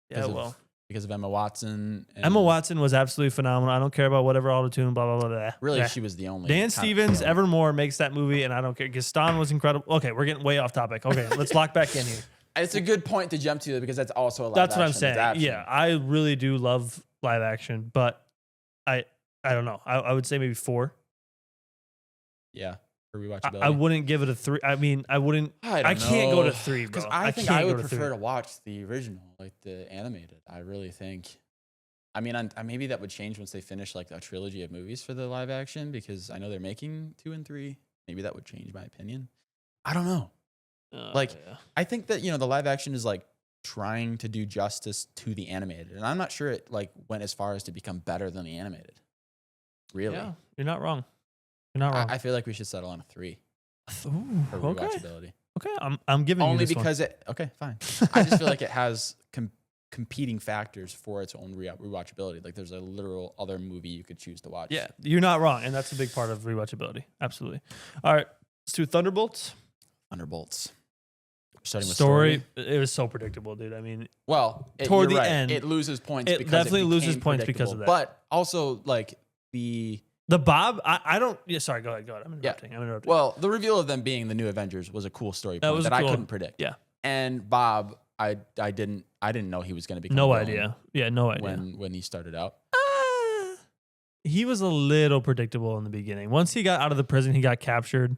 Yeah, because of Emma Watson. Emma Watson was absolutely phenomenal. I don't care about whatever auto-tune, blah, blah, blah, blah. Really, she was the only. Dan Stevens, Evermore makes that movie, and I don't care. Gaston was incredible. Okay, we're getting way off topic. Okay, let's lock back in here. It's a good point to jump to because that's also a live That's action what I'm saying. adaptation. Yeah, I really do love live action, but I don't know. I would say maybe 4. Yeah, for rewatchability. I wouldn't give it a 3. I mean, I wouldn't. I can't go to 3 because I think I would prefer to watch the original, like the animated. I really think. I mean, maybe that would change once they finish like a trilogy of movies for the live action because I know they're making 2 and 3. Maybe that would change my opinion. I don't know. I think that, the live action is like trying to do justice to the animated. And I'm not sure it like went as far as to become better than the animated. Really? Yeah, you're not wrong. You're not wrong. I feel like we should settle on a 3 for rewatchability. Okay, I'm giving only you this because one. Okay, fine. I just feel like it has competing factors for its own rewatchability. Like there's a literal other movie you could choose to watch. Yeah, you're not wrong. And that's a big part of rewatchability. Absolutely. All right, let's do Thunderbolts. Starting with story. It was so predictable, dude. I mean, toward the end, it loses points. It definitely loses points because of that. But also, like the Bob, I don't. Yeah, sorry. Go ahead. I'm interrupting. Well, the reveal of them being the new Avengers was a cool story point that I couldn't predict. Yeah. And Bob, I didn't know he was going to become no idea. Yeah, no idea when he started out. He was a little predictable in the beginning. Once he got out of the prison, he got captured.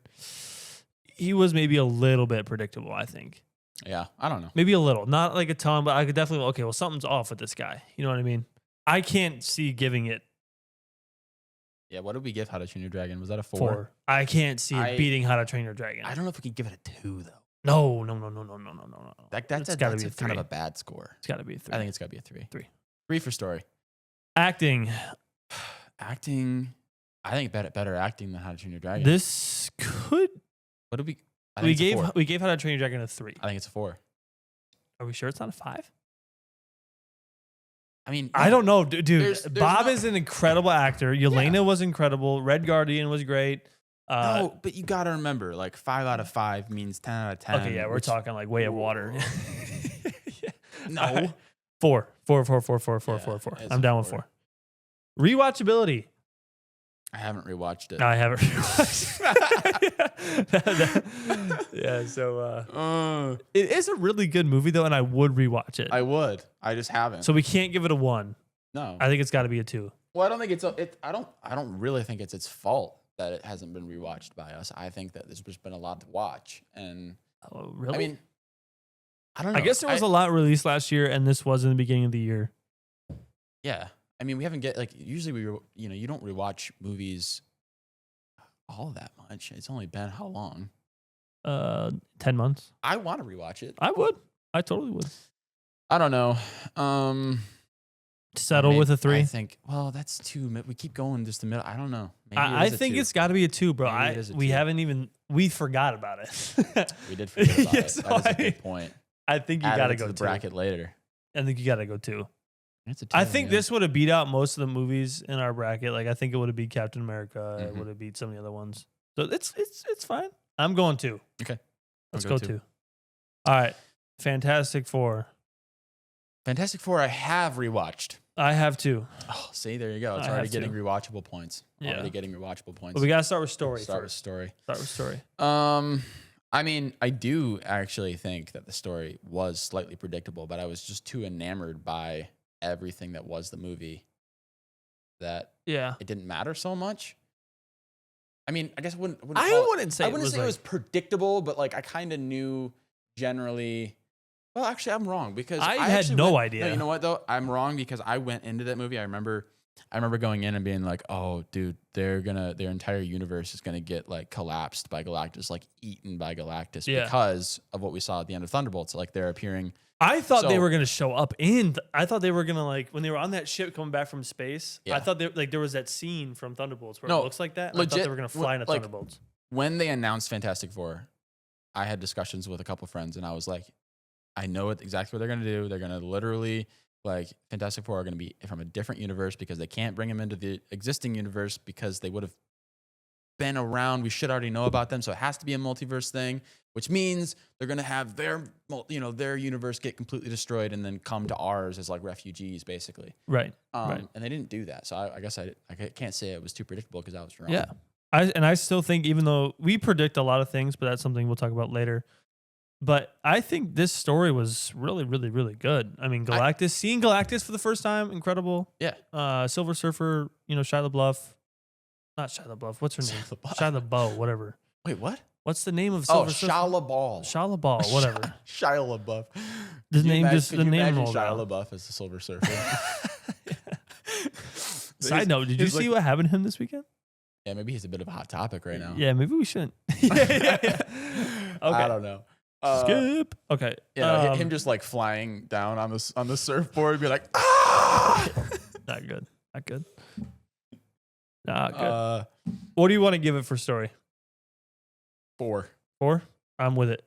He was maybe a little bit predictable, I think. Yeah, I don't know. Maybe a little. Not like a ton, but I could definitely, okay, well, something's off with this guy. You know what I mean? I can't see giving it. Yeah, what did we give How to Train Your Dragon? Was that a 4? 4. I can't see it beating How to Train Your Dragon. I don't know if we could give it a 2, though. No. That's gotta be a 3. Kind of a bad score. It's got to be a 3. I think it's got to be a 3. 3 for story. Acting. I think better acting than How to Train Your Dragon. This could... What did we... We gave How to Train Your Dragon a 3. I think it's a 4. Are we sure it's not a 5? I mean... I don't know, dude. Bob is an incredible actor. Yelena was incredible. Red Guardian was great. No, but you got to remember, like 5 out of 5 means 10 out of 10. Okay, yeah, we're talking like Way of Water. No. 4. I'm down with 4. Rewatchability. I haven't rewatched it. No, I haven't rewatched it. Yeah, so it is a really good movie though, and I would rewatch it. I would. I just haven't. So we can't give it a 1. No. I think it's got to be a 2. Well, I don't think I don't really think it's its fault that it hasn't been rewatched by us. I think that there's just been a lot to watch, and really? I mean, I don't know. I guess there was a lot released last year, and this was in the beginning of the year. Yeah. I mean, we haven't usually you don't rewatch movies all that much. It's only been how long? 10 months. I want to rewatch it. I would. I totally would. I don't know. Settle with a 3. I think. Well, that's 2. We keep going just a minute. I don't know. Maybe I think it's got to be a 2, bro. We forgot about it. We did forget about it. So that is a good point. I think you got to go to the bracket later. I think you got to go 2. It's a 2. I think this would have beat out most of the movies in our bracket. Like I think it would have beat Captain America. Mm-hmm. It would have beat some of the other ones. So it's fine. I'm going 2. Okay. Let's go 2. All right. Fantastic Four. Fantastic Four I have rewatched. I have 2. Oh, see, there you go. It's already getting rewatchable points. Yeah. Already getting rewatchable points. But we got to start with story Start with story. Start with story. I mean, I do actually think that the story was slightly predictable, but I was just too enamored by everything that was the movie that it didn't matter so much. I mean, I guess I wouldn't say it was predictable, but like I kind of knew generally. Well, actually, I'm wrong because I had no idea. No, you know what though? I'm wrong because I went into that movie. I remember going in and being like, "Oh, dude, their entire universe is gonna get like collapsed by Galactus, like eaten by Galactus because of what we saw at the end of Thunderbolts. Like they're appearing." I thought they were gonna show up I thought they were gonna like when they were on that ship coming back from space. I thought there was that scene from Thunderbolts where it looks like that. Legit, I thought they were gonna fly into Thunderbolts. When they announced Fantastic Four, I had discussions with a couple friends, and I was like, I know exactly what they're going to do. They're going to literally, like, Fantastic Four are going to be from a different universe because they can't bring them into the existing universe because they would have been around. We should already know about them. So it has to be a multiverse thing, which means they're going to have their universe get completely destroyed and then come to ours as like refugees, basically. Right. And they didn't do that. So I guess I can't say it was too predictable because I was wrong. Yeah. I still think, even though we predict a lot of things, but that's something we'll talk about later. But I think this story was really, really, really good. I mean, seeing Galactus for the first time, incredible. Yeah. Silver Surfer, Shia LaBeouf. Not Shia LaBeouf. What's her name? Shia LaBeouf, whatever. Wait, what? What's the name of Silver Surfer? Shia LaBeouf. Shia LaBeouf, whatever. Shia LaBeouf. The name rolled out. Shia LaBeouf as the Silver Surfer. Side note, did you see what happened to him this weekend? Yeah, maybe he's a bit of a hot topic right now. Yeah, maybe we shouldn't. Okay. I don't know. Skip. Okay. Him just like flying down on the surfboard, be like, ah! Not good. Not good. What do you want to give it for story? 4. 4? I'm with it.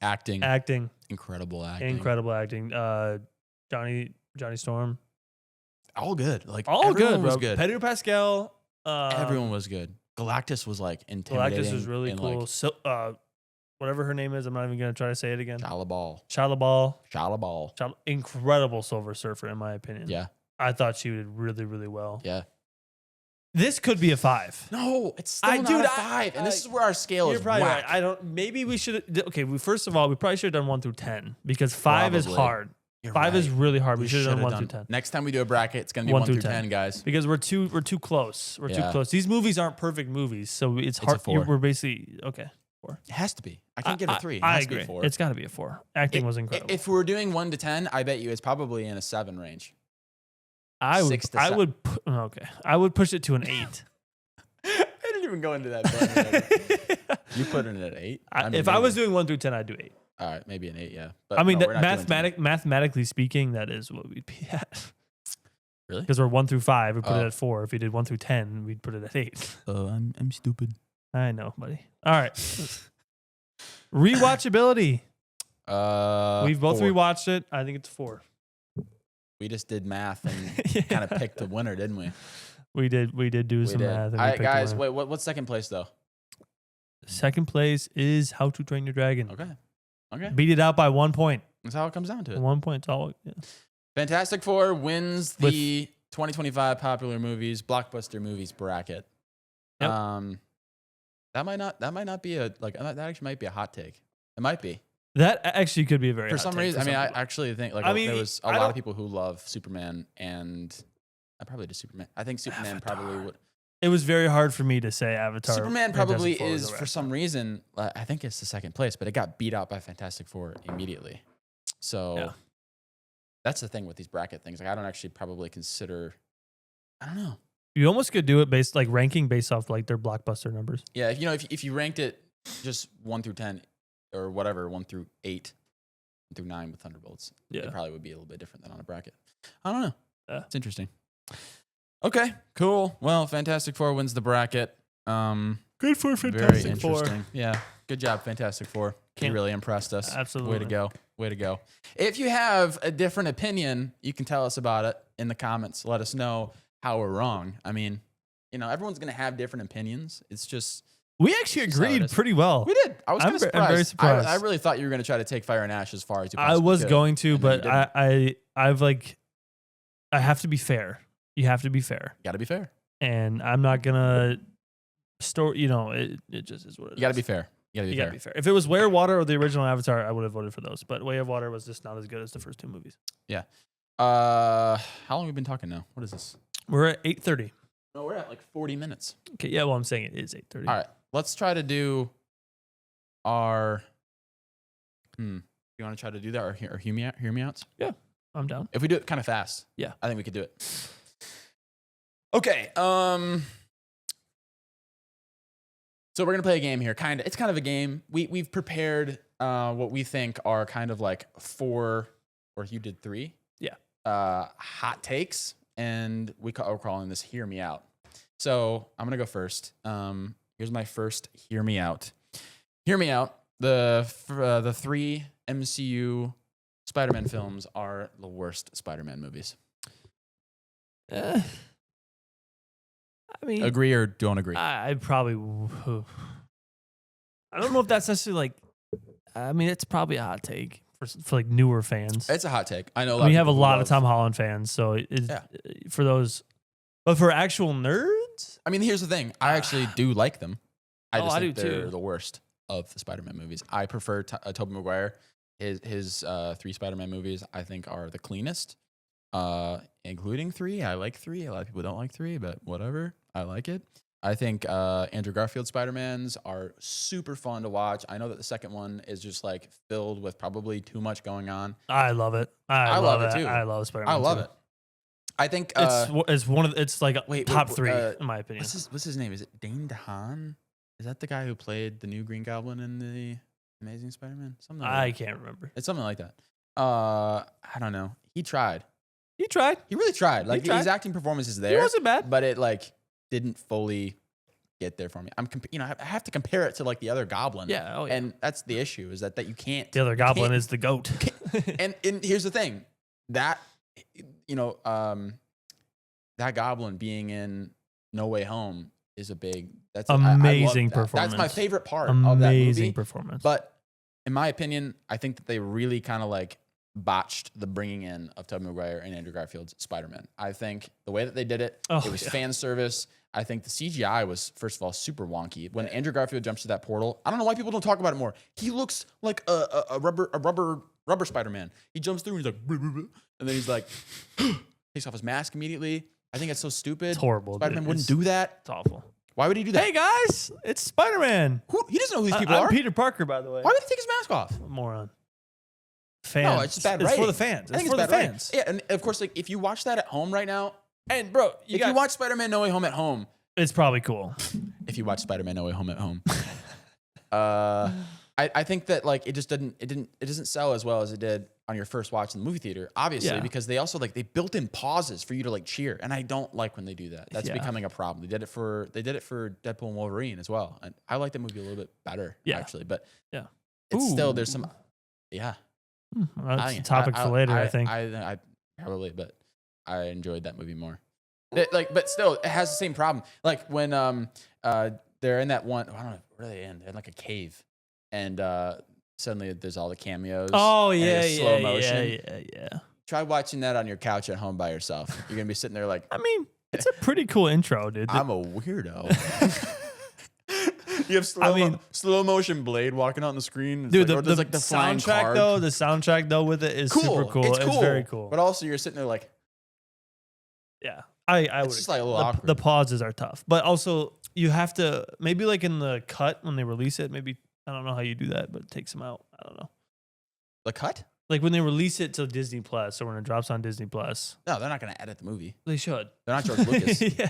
Acting. Incredible acting. Johnny Storm. All good. Like all good, bro. Was good. Pedro Pascal. Everyone was good. Galactus was like intimidating. Galactus was really cool. Like, so, whatever her name is, I'm not even going to try to say it again. Shia LaBeouf. Incredible Silver Surfer, in my opinion. Yeah. I thought she did really, really well. Yeah. This could be a 5. No, it's still not a 5. And this is where our scale is probably whack. right. Maybe we should. Okay, first of all, we probably should have done 1 through 10 because 5 is hard. You're 5 is really hard. We should have done 1 through 10. Next time we do a bracket, it's going to be 1 through 10, guys. Because we're too close. We're too close. These movies aren't perfect movies, so it's hard. A 4. We're basically 4. It has to be. I can't give it a 3. It I has agree. to be a 4. It's got to be a 4. Acting was incredible. If we're doing 1 to 10, I bet you it's probably in a 7 range. I would push it to an 8. I didn't even go into that. You put it at 8. If I was doing 1 through 10, I'd do 8. All right, maybe an 8, yeah. But I mean, mathematically speaking, that is what we'd be at. Really? Because we're 1 through 5, we put it at 4. If we did 1 through 10, we'd put it at 8. Oh, I'm stupid. I know, buddy. All right. Rewatchability. We've both 4. rewatched it. I think it's 4. We just did math and kind of picked a winner, didn't we? We did do some math. All right, guys. Wait, what's second place though? Second place is How to Train Your Dragon. Okay. Beat it out by 1 point. That's how it comes down to it. 1 point. It's all. Yeah. Fantastic Four wins the 2025 popular movies blockbuster movies bracket. Yep. That might not be that actually might be a hot take. It might be. That actually could be a very for some reason. I mean, I actually think there was a lot of people who love Superman, and I probably do Superman. I think Superman Avatar. probably would. It was very hard for me to say Avatar. Superman probably is for some reason. I think it's the second place, but it got beat out by Fantastic Four immediately. So that's the thing with these bracket things. Like I don't actually probably consider. I don't know. You almost could do it ranking based off like their blockbuster numbers. Yeah, if you ranked it just 1 through 10 or whatever, 1 through 8, 1 through 9 with Thunderbolts, it probably would be a little bit different than on a bracket. I don't know. It's interesting. Okay, cool. Well, Fantastic Four wins the bracket. Good for Fantastic Four. Yeah, good job, Fantastic Four. You really impressed us. Absolutely. Way to go. If you have a different opinion, you can tell us about it in the comments. Let us know how we're wrong. I mean, everyone's going to have different opinions. It's just... We actually agreed pretty well. We did. I was kind of surprised. I'm very surprised. I really thought you were going to try to take Fire and Ash as far as you possibly could. I was going to, but I have to be fair. You have to be fair. Got to be fair. And I'm not going to story, it just is what it is. You got to be fair. You got to be fair. If it was Way of Water or the original Avatar, I would have voted for those. But Way of Water was just not as good as the first two movies. Yeah. How long have we been talking now? What is this? We're at 8:30. No, we're at like 40 minutes. Okay, yeah, well, I'm saying it is 8:30. All right. Let's try to do our... You want to try to do that or hear me out? Yeah, I'm down. If we do it kind of fast. Yeah. I think we could do it. Okay. So we're going to play a game here. It's kind of a game. We've prepared what we think are kind of like 4, or you did 3. Yeah. Hot takes. And we're calling this Hear Me Out. So I'm going to go first. Here's my first Hear Me Out. Hear me out. The 3 MCU Spider-Man films are the worst Spider-Man movies. I mean, agree or don't agree? I probably. I don't know if that's necessarily like. I mean, it's probably a hot take for like newer fans. It's a hot take. I know. We have a lot of Tom Holland fans, so for those. But for actual nerds, I mean, here's the thing. I actually do like them. I just think they're too. the worst of the Spider-Man movies. I prefer Tobey Maguire. His 3 Spider-Man movies, I think, are the cleanest, including 3. I like 3. A lot of people don't like 3, but whatever. I like it. I think Andrew Garfield Spider-Mans are super fun to watch. I know that the second one is just like filled with probably too much going on. I love it. I love it too. I love Spider-Man. I love it. I think it's like top 3 in my opinion. What's his name? Is it Dane DeHaan? Is that the guy who played the new Green Goblin in the Amazing Spider-Man? Something like I can't remember. It's something like that. I don't know. He tried. He tried. He really tried. Like his acting performance is there. He wasn't bad, but it like didn't fully get there for me. I have to compare it to like the other Goblin. Yeah. Oh, yeah. And that's the issue is that you can't. The other Goblin is the goat. and here's the thing, that that Goblin being in No Way Home is a big. That's amazing performance. That's my favorite part of that movie. Amazing performance. But in my opinion, I think that they really kind of like botched the bringing in of Tobey Maguire and Andrew Garfield's Spider-Man. I think the way that they did it, it was fan service. I think the CGI was, first of all, super wonky. When Andrew Garfield jumps to that portal, I don't know why people don't talk about it more. He looks like a rubber Spider-Man. He jumps through and he's like, and then he's like, takes off his mask immediately. I think it's so stupid. It's horrible. Spider-Man wouldn't do that. It's awful. Why would he do that? Hey guys, it's Spider-Man. He doesn't know who these people are. I'm Peter Parker, by the way. Why would he take his mask off? Moron. Fans. No, it's just bad It's writing. for the fans. It's for the fans. Yeah, and of course, like if you watch that at home right now, and bro, if you watch Spider-Man No Way Home at home, it's probably cool. If you watch Spider-Man No Way Home at home, I think that like it doesn't sell as well as it did on your first watch in the movie theater, obviously, because they also like they built in pauses for you to like cheer, and I don't like when they do that. That's becoming a problem. They did it for Deadpool and Wolverine as well, and I like that movie a little bit better, actually. But it's still there's some That's a topic for later, I think. I probably, but I enjoyed that movie more. But still, it has the same problem. Like when they're in that one, I don't know where they end. They're in like a cave, and suddenly there's all the cameos. Oh yeah, slow motion. Yeah. Try watching that on your couch at home by yourself. You're gonna be sitting there like, I mean, it's a pretty cool intro, dude. I'm a weirdo. You have slow motion Blade walking out on the screen. Dude, like, the like the soundtrack though with it is super cool. It's very cool. But also you're sitting there like, yeah, I would. It's just like a little awkward. The pauses are tough, but also you have to maybe like in the cut when they release it. Maybe I don't know how you do that, but it takes them out. I don't know. The cut? Like when they release it to Disney Plus, or when it drops on Disney Plus. No, they're not going to edit the movie. They should. They're not George Lucas. Yeah,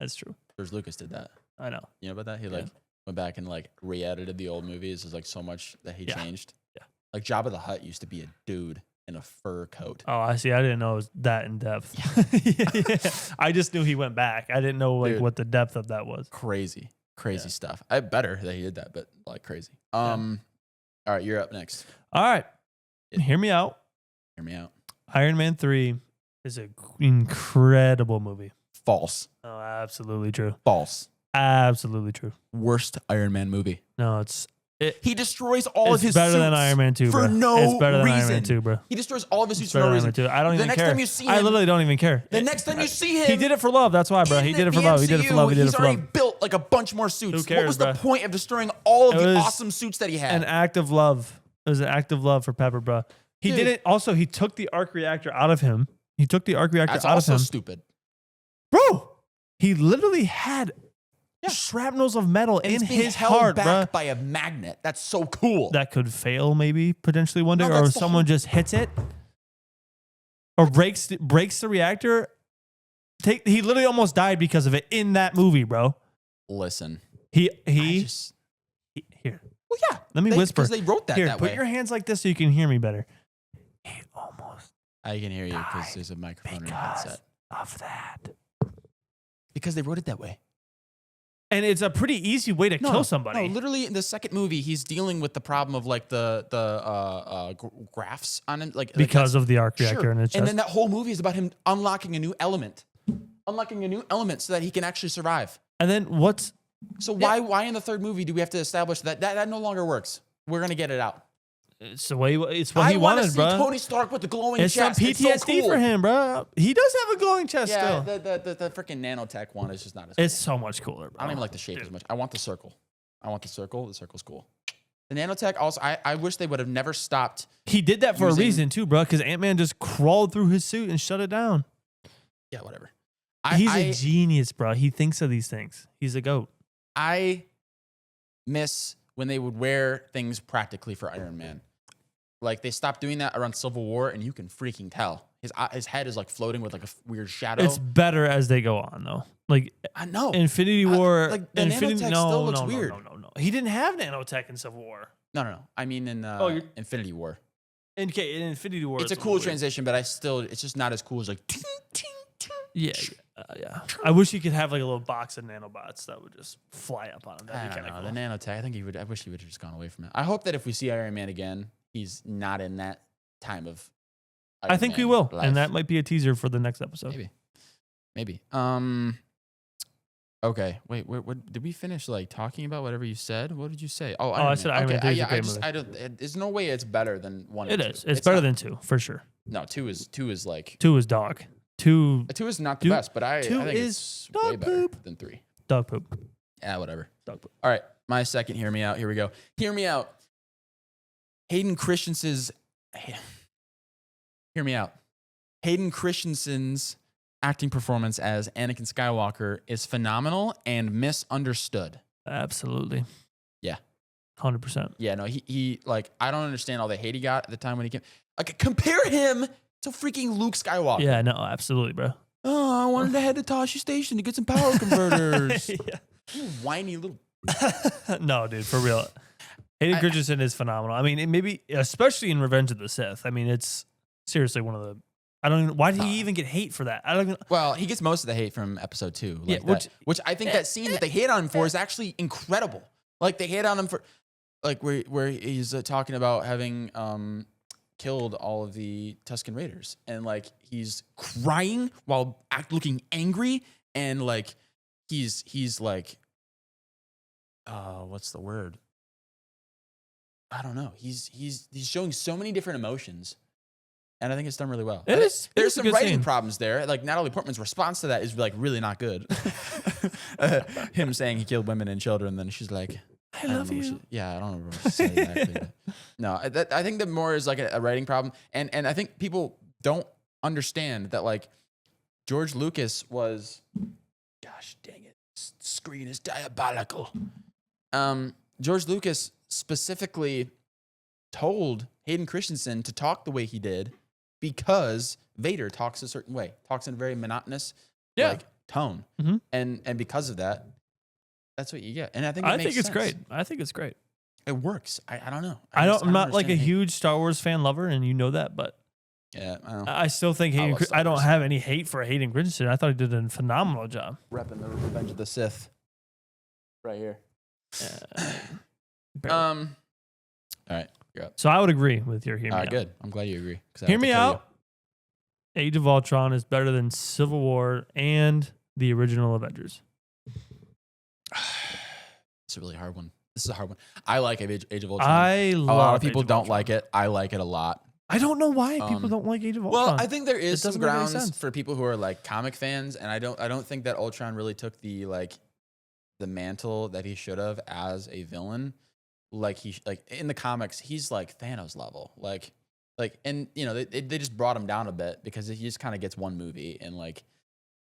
that's true. George Lucas did that. I know. You know about that? He went back and like re-edited the old movies. There's like so much that he changed. Yeah. Like Jabba the Hutt used to be a dude in a fur coat. Oh, I see. I didn't know it was that in depth. Yeah. I just knew he went back. I didn't know like what the depth of that was. Crazy stuff. I better that he did that, but like crazy. All right, you're up next. All right. Hear me out. Hear me out. Iron Man 3 is an incredible movie. False. Oh, absolutely true. False. Absolutely true. Worst Iron Man movie. No, it's He destroys all of his suits. It's better than Iron Man 2, bro. For no reason. It's better than Iron Man 2, bro. He destroys all of his suits for no reason. I don't even care. The next time you see him, I literally don't even care. The next time you see him, he did it for love. That's why, bro. He did it for love. He did it for love. He did it for love. He's already built like a bunch more suits. Who cares, what was bro? the point of destroying all of the awesome suits that he had? An act of love. It was an act of love for Pepper, bro. He did it. Also, he took the arc reactor out of him. That's also stupid. Bro, he literally had shrapnels of metal in his heart, bro. By a magnet. That's so cool. That could fail maybe potentially one day, or someone just hits it or breaks the reactor. He literally almost died because of it in that movie, bro. Listen. Here. Well, yeah. Let me whisper. Because they wrote that way. Put your hands like this so you can hear me better. He almost I can hear you because there's a microphone in your headset. Of that. Because they wrote it that way. And it's a pretty easy way to kill somebody. No, literally in the second movie, he's dealing with the problem of like the graphs on him, because of the arc reactor in his chest. And then that whole movie is about him unlocking a new element, so that he can actually survive. And then why in the third movie do we have to establish that no longer works? We're gonna get it out. It's the way. It's what he wanted, bro. Tony Stark with the glowing chest. It's some PTSD so cool. for him, bro. He does have a glowing chest still. The freaking nanotech one is just not as cool. It's so much cooler, bro. I don't even like the shape as much. I want the circle. The circle's cool. The nanotech also, I wish they would have never stopped. He did that for a reason too, bro, because Ant-Man just crawled through his suit and shut it down. Yeah, whatever. He's a genius, bro. He thinks of these things. He's a goat. I miss when they would wear things practically for Iron Man. Like, they stopped doing that around Civil War, and you can freaking tell. His head is, like, floating with, like, a weird shadow. It's better as they go on, though. Like, I know. Infinity War... like, the nanotech still looks weird. No. He didn't have nanotech in Civil War. No. I mean in Infinity War. In Infinity War... It's a cool transition, but it's just not as cool as, like... Yeah. I wish he could have, like, a little box of nanobots that would just fly up on him. That'd be kind of cool. The nanotech, I wish he would have just gone away from it. I hope that if we see Iron Man again... He's not in that time of Iron I think we will. Life. And that might be a teaser for the next episode. Maybe. Okay. Wait, what did we finish like talking about whatever you said? What did you say? I said Iron Man 3 is a great movie. There's no way it's better than 1 and 2. It is. It's better than 2, for sure. No, 2 is like 2 is dog. 2 is not the best, but I think it's way better than 3. Dog poop. Yeah, whatever. Dog poop. All right. My second, hear me out. Here we go. Hear me out. Hayden Christensen's acting performance as Anakin Skywalker is phenomenal and misunderstood. Absolutely. Yeah. 100%. Yeah, no, he like, I don't understand all the hate he got at the time when he came. Like, compare him to freaking Luke Skywalker. Yeah, no, absolutely, bro. Oh, I wanted to head to Tosche Station to get some power converters. Yeah. You whiny little... No, dude, for real. Hayden Christensen is phenomenal. I mean, maybe, especially in Revenge of the Sith. I mean, it's seriously one of the... I don't even... Why did he even get hate for that? I don't even... Well, he gets most of the hate from episode 2. Like which I think that scene that they hate on him for is actually incredible. Like, they hate on him for... Like, where he's talking about having killed all of the Tusken Raiders. And, like, he's crying while looking angry. And, like, he's like... what's the word? I don't know. He's showing so many different emotions, and I think it's done really well. There's some writing problems there. Like, Natalie Portman's response to that is like really not good. Him saying he killed women and children, and then she's like, "I love you." I don't remember what she said exactly. No, I think that more is like a writing problem, and I think people don't understand that like George Lucas was, gosh dang it, screen is diabolical. George Lucas specifically told Hayden Christensen to talk the way he did because Vader talks a certain way, talks in a very monotonous tone. Mm-hmm. And because of that, that's what you get. And I think it's great. I think it's great. It works. I don't know. I'm not like a huge Star Wars fan lover, and you know that, but yeah, I still think I don't have any hate for Hayden Christensen. I thought he did a phenomenal job. Repping the Revenge of the Sith right here. All right, you're up. So I would agree with your hear me out. Good. I'm glad you agree. Hear me out. Age of Ultron is better than Civil War and the original Avengers. It's a really hard one. This is a hard one. I like Age of Ultron. A lot of people don't like it. I like it a lot. I don't know why people don't like Age of Ultron. Well, I think there is some grounds for people who are like comic fans, and I don't think that Ultron really took the mantle that he should have as a villain. Like in the comics, he's like Thanos level. And you know they just brought him down a bit because he just kind of gets one movie, and like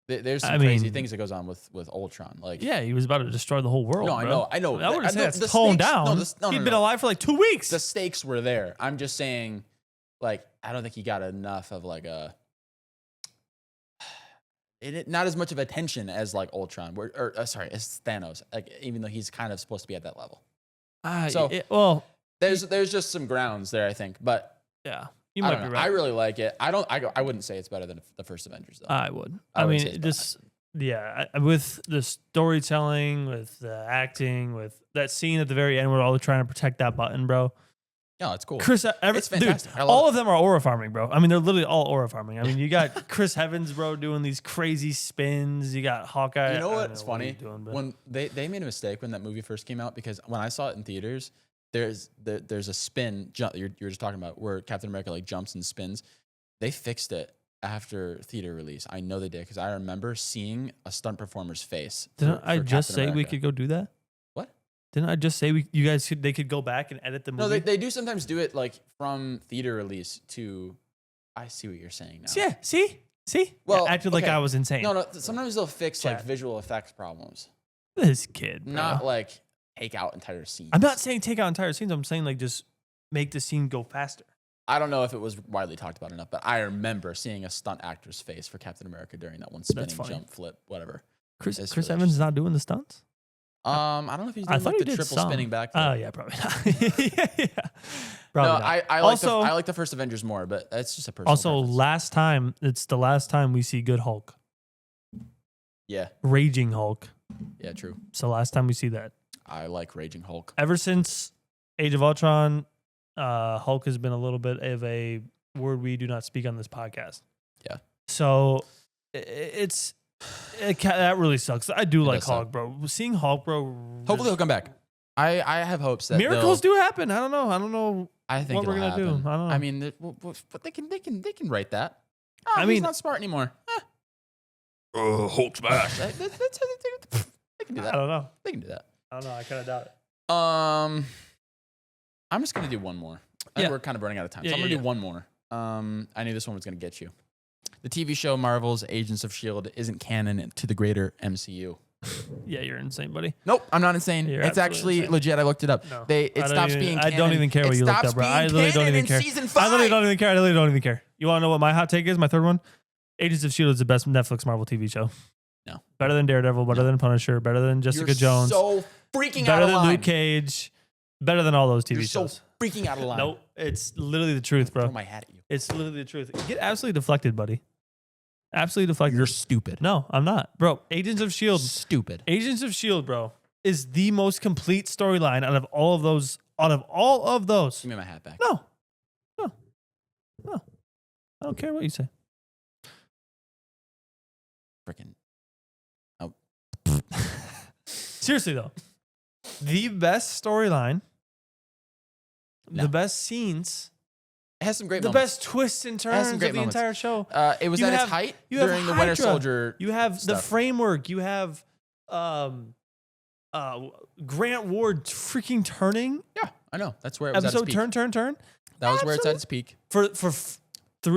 there's some crazy things that goes on with Ultron. Like he was about to destroy the whole world. No, I know. I wouldn't say that's toned down. He'd been alive for like 2 weeks. The stakes were there. I'm just saying, like, I don't think he got enough of like not as much of attention as like Ultron, as Thanos. Like, even though he's kind of supposed to be at that level. There's just some grounds there, I think. But yeah, you might be right. I really like it. I wouldn't say it's better than the first Avengers, though. I would. I mean, with the storytelling, with the acting, with that scene at the very end where all they're trying to protect that button, bro. No, it's cool. It's fantastic. Dude, all of them are aura farming, bro. I mean, they're literally all aura farming. I mean, you got Chris Evans, bro, doing these crazy spins. You got Hawkeye. You know what's funny? When they made a mistake when that movie first came out, because when I saw it in theaters, there's a spin jump you're just talking about where Captain America like jumps and spins. They fixed it after theater release. I know they did because I remember seeing a stunt performer's face. Didn't I just say we could go do that? Didn't I just say they could go back and edit the movie? No, they do sometimes do it like from theater release to. I see what you're saying now. Yeah, see. Well, I acted like I was insane. No. Sometimes they'll fix like visual effects problems. This kid, bro. Not like take out entire scenes. I'm not saying take out entire scenes. I'm saying like just make the scene go faster. I don't know if it was widely talked about enough, but I remember seeing a stunt actor's face for Captain America during that one spinning jump, flip, whatever. Chris Evans is not doing the stunts. I don't know if he's doing like the triple spinning back. Oh yeah, probably not. yeah. Probably not. I like the first Avengers more, but that's just a personal preference. It's the last time we see good Hulk. Yeah. Raging Hulk. Yeah, true. It's the last time we see that. I like Raging Hulk. Ever since Age of Ultron, Hulk has been a little bit of a word we do not speak on this podcast. Yeah. So that really sucks. I do like Hulk, bro. Seeing Hulk, bro. Hopefully he'll come back. I have hopes that miracles do happen. I don't know. I think what we're gonna do. I don't know. I mean, but they can write that. I mean, he's not smart anymore. Hulk smash. They can do that. I don't know. They can do that. I don't know. I kind of doubt it. I'm just gonna do one more. I think we're kind of running out of time, so I'm gonna do one more. I knew this one was gonna get you. The TV show Marvel's Agents of S.H.I.E.L.D. isn't canon to the greater MCU. Yeah, you're insane, buddy. Nope, I'm not insane. It's actually insane. Legit. I looked it up. No, it stops being canon. I don't even care what you looked up, bro. I literally don't even care. I literally don't even care. You want to know what my hot take is? My third one? Agents of S.H.I.E.L.D. is the best Netflix Marvel TV show. No. Better than Daredevil, better than Punisher, better than Jessica Jones. So freaking out of line. Better than Luke Cage. Better than all those TV shows. So freaking out of line. Nope. It's literally the truth, bro. Throw my hat at you. It's literally the truth. Get absolutely deflected, buddy. Absolutely deflected. You're stupid. No, I'm not. Bro, Agents of S.H.I.E.L.D. Stupid. Agents of S.H.I.E.L.D., bro, is the most complete storyline out of all of those. Give me my hat back. No. I don't care what you say. Freaking. Oh. Seriously, though. The best storyline, the best scenes. It has some great moments. The best twists and turns of the entire show. It was at its height during the Winter Soldier. You have the framework. You have Grant Ward freaking turning. Yeah, I know. That's where it was at its peak. Turn. That was where it's at its peak. Through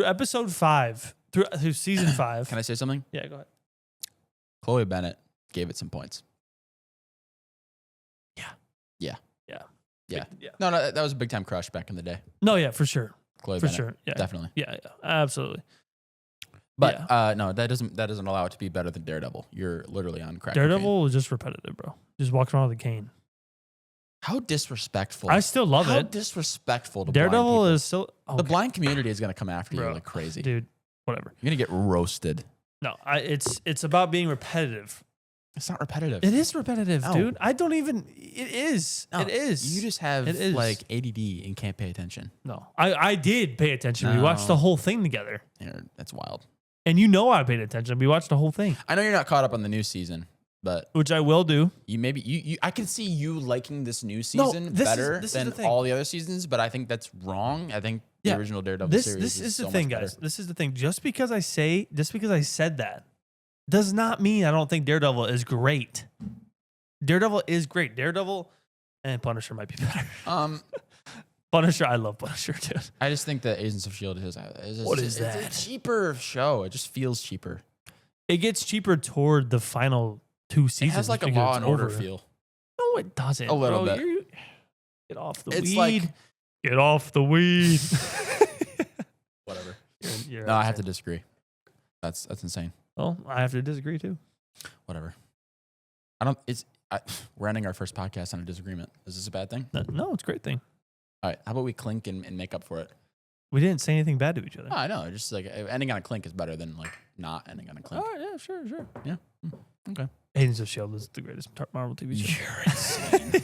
episode 5, through season 5. Can I say something? Yeah, go ahead. Chloe Bennett gave it some points. Yeah. No, that was a big time crush back in the day. No, yeah, for sure. Chloe for Bennett, sure. Yeah, definitely. Yeah, absolutely. But no, that doesn't allow it to be better than Daredevil. You're literally on crack. Daredevil was just repetitive, bro. Just walks around with a cane. How disrespectful! I still love it. How disrespectful to Daredevil is still the blind community is gonna come after you like crazy, dude. Whatever. You're gonna get roasted. No, it's about being repetitive. It's not repetitive. It is repetitive, dude. I don't even. It is. No, it is. You just have like ADD and can't pay attention. No, I did pay attention. No. We watched the whole thing together. Yeah, that's wild. And you know I paid attention. We watched the whole thing. I know you're not caught up on the new season, but which I will do. I can see you liking this new season better than all the other seasons, but I think that's wrong. I think the original Daredevil series this is so the thing, guys. This is the thing. Just because I said that does not mean I don't think Daredevil is great. Daredevil is great. Daredevil and Punisher might be better. Punisher, I love Punisher, dude. I just think that Agents of S.H.I.E.L.D. It's a cheaper show. It just feels cheaper. It gets cheaper toward the final 2 seasons. It has like a Law and Order feel. No, it doesn't. A little bit. Get off the weed. Get off the weed. Whatever. No, I have to disagree. That's insane. Well, I have to disagree too. Whatever. We're ending our first podcast on a disagreement. Is this a bad thing? No, it's a great thing. All right. How about we clink and make up for it? We didn't say anything bad to each other. Oh, I know. Just like ending on a clink is better than like not ending on a clink. Oh, yeah, sure. Yeah. Okay. Agents of S.H.I.E.L.D. is the greatest Marvel TV show. You're insane.